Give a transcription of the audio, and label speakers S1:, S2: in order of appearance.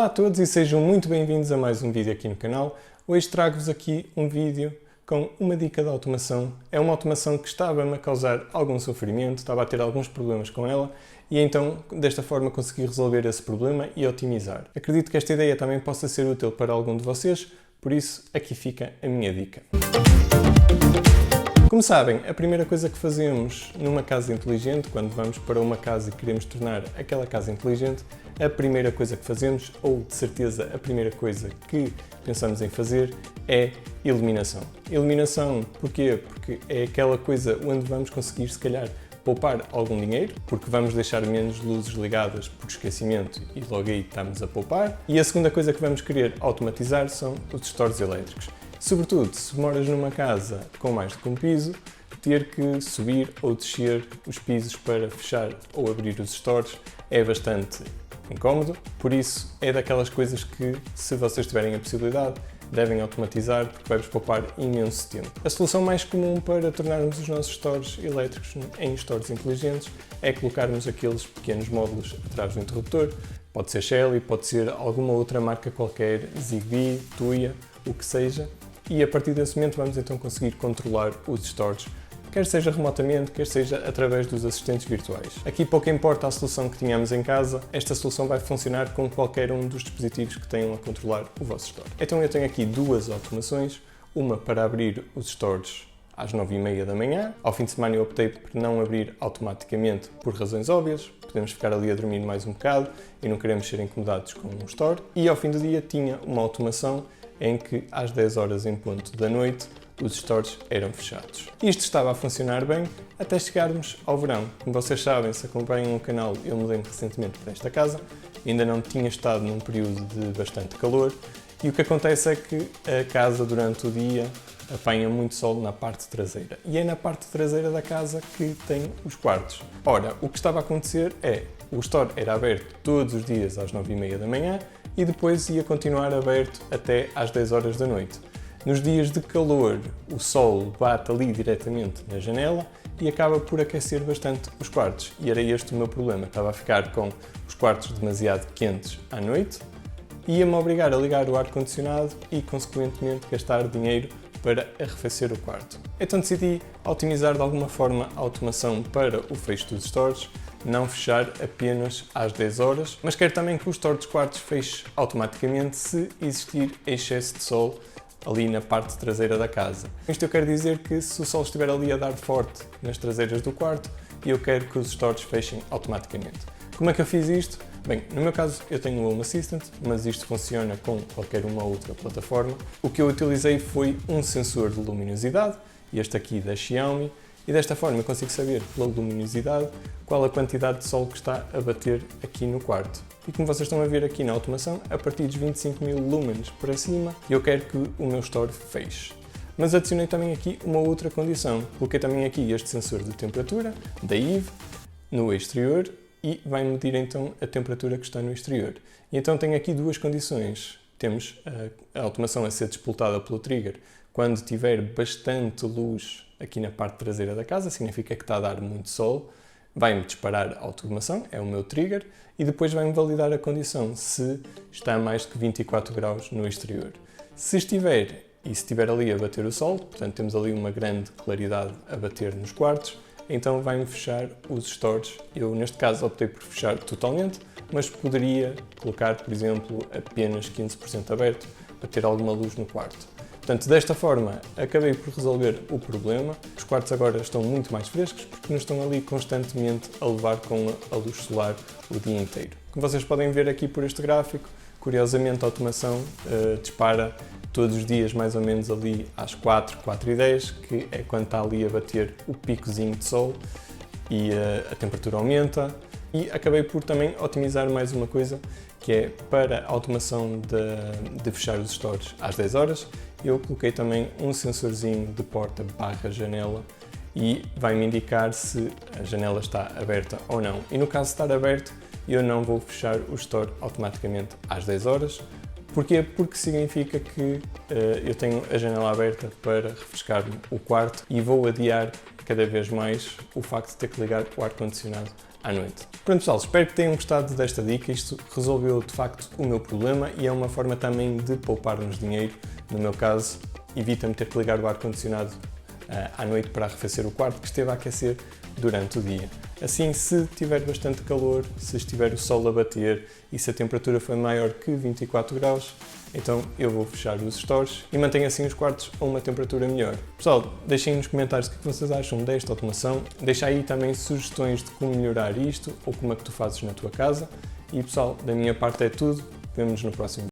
S1: a todos e sejam muito bem-vindos a mais um vídeo aqui no canal. Hoje trago-vos aqui um vídeo com uma dica de automação. É uma automação que estava-me a causar algum sofrimento, estava a ter alguns problemas com ela e então desta forma consegui resolver esse problema e otimizar. Acredito que esta ideia também possa ser útil para algum de vocês, por isso aqui fica a minha dica. Como sabem, a primeira coisa que fazemos numa casa inteligente, quando vamos para uma casa e queremos tornar aquela casa inteligente, a primeira coisa que fazemos, ou de certeza a primeira coisa que pensamos em fazer, é iluminação. Iluminação, porquê? Porque é aquela coisa onde vamos conseguir, se calhar, poupar algum dinheiro, porque vamos deixar menos luzes ligadas por esquecimento e logo aí estamos a poupar. E a segunda coisa que vamos querer automatizar são os stores elétricos. Sobretudo, se moras numa casa com mais de um piso, ter que subir ou descer os pisos para fechar ou abrir os stores é bastante incómodo, por isso é daquelas coisas que, se vocês tiverem a possibilidade, devem automatizar porque vai-vos poupar imenso tempo. A solução mais comum para tornarmos os nossos stores elétricos em stores inteligentes é colocarmos aqueles pequenos módulos atrás do interruptor, pode ser Shelly, pode ser alguma outra marca qualquer, Zigbee, Tuya, o que seja, e a partir desse momento vamos então conseguir controlar os stores, quer seja remotamente, quer seja através dos assistentes virtuais. Aqui pouco importa a solução que tenhamos em casa, esta solução vai funcionar com qualquer um dos dispositivos que tenham a controlar o vosso store. Então eu tenho aqui duas automações, uma para abrir os stores às 9h30 da manhã. Ao fim de semana eu optei por não abrir automaticamente por razões óbvias, podemos ficar ali a dormir mais um bocado e não queremos ser incomodados com um store. E ao fim do dia tinha uma automação em que às 10 horas em ponto da noite os stores eram fechados. Isto estava a funcionar bem até chegarmos ao verão. Como vocês sabem, se acompanham o canal, eu mudei-me recentemente para esta casa, ainda não tinha estado num período de bastante calor e o que acontece é que a casa durante o dia apanha muito sol na parte traseira e é na parte traseira da casa que tem os quartos. Ora, o que estava a acontecer é o store era aberto todos os dias às 9h30 da manhã e depois ia continuar aberto até às 10 horas da noite. Nos dias de calor, o sol bate ali diretamente na janela e acaba por aquecer bastante os quartos. E era este o meu problema, estava a ficar com os quartos demasiado quentes à noite, ia-me obrigar a ligar o ar-condicionado e, consequentemente, gastar dinheiro para arrefecer o quarto. Então decidi otimizar de alguma forma a automação para o fecho dos stores, não fechar apenas às 10 horas, mas quero também que o store dos quartos feche automaticamente se existir excesso de sol ali na parte traseira da casa. Isto eu quero dizer que se o sol estiver ali a dar forte nas traseiras do quarto, eu quero que os stores fechem automaticamente. Como é que eu fiz isto? Bem, no meu caso eu tenho o Home Assistant, mas isto funciona com qualquer uma outra plataforma. O que eu utilizei foi um sensor de luminosidade, este aqui da Xiaomi, e desta forma eu consigo saber pela luminosidade qual a quantidade de sol que está a bater aqui no quarto. E como vocês estão a ver aqui na automação, a partir dos 25.000 lumens para cima, eu quero que o meu store feche. Mas adicionei também aqui uma outra condição. Coloquei também aqui este sensor de temperatura da Eve no exterior e vai medir então a temperatura que está no exterior. E então tenho aqui duas condições. Temos a automação a ser despoltada pelo trigger quando tiver bastante luz aqui na parte traseira da casa, significa que está a dar muito sol, vai-me disparar a automação, é o meu trigger, e depois vai-me validar a condição se está a mais de 24 graus no exterior. Se estiver, e se estiver ali a bater o sol, portanto temos ali uma grande claridade a bater nos quartos, então vai-me fechar os stores. Eu neste caso optei por fechar totalmente, mas poderia colocar, por exemplo, apenas 15% aberto para ter alguma luz no quarto. Portanto, desta forma, acabei por resolver o problema. Os quartos agora estão muito mais frescos porque não estão ali constantemente a levar com a luz solar o dia inteiro. Como vocês podem ver aqui por este gráfico, curiosamente a automação dispara todos os dias mais ou menos ali às 4h10, que é quando está ali a bater o picozinho de sol e a temperatura aumenta. E acabei por também otimizar mais uma coisa, que é para a automação de fechar os stores às 10 horas, eu coloquei também um sensorzinho de porta/janela e vai-me indicar se a janela está aberta ou não. E no caso de estar aberto, eu não vou fechar o store automaticamente às 10 horas. Porquê? Porque significa que eu tenho a janela aberta para refrescar o quarto e vou adiar cada vez mais o facto de ter que ligar o ar-condicionado à noite. Pronto pessoal, espero que tenham gostado desta dica. Isto resolveu de facto o meu problema e é uma forma também de poupar-nos dinheiro. No meu caso, evita-me ter que ligar o ar-condicionado à noite para arrefecer o quarto que esteve a aquecer durante o dia. Assim, se tiver bastante calor, se estiver o sol a bater e se a temperatura for maior que 24 graus, então eu vou fechar os stores e mantenho assim os quartos a uma temperatura melhor. Pessoal, deixem nos comentários o que vocês acham desta automação. Deixa aí também sugestões de como melhorar isto ou como é que tu fazes na tua casa. E pessoal, da minha parte é tudo. Vemo-nos no próximo vídeo.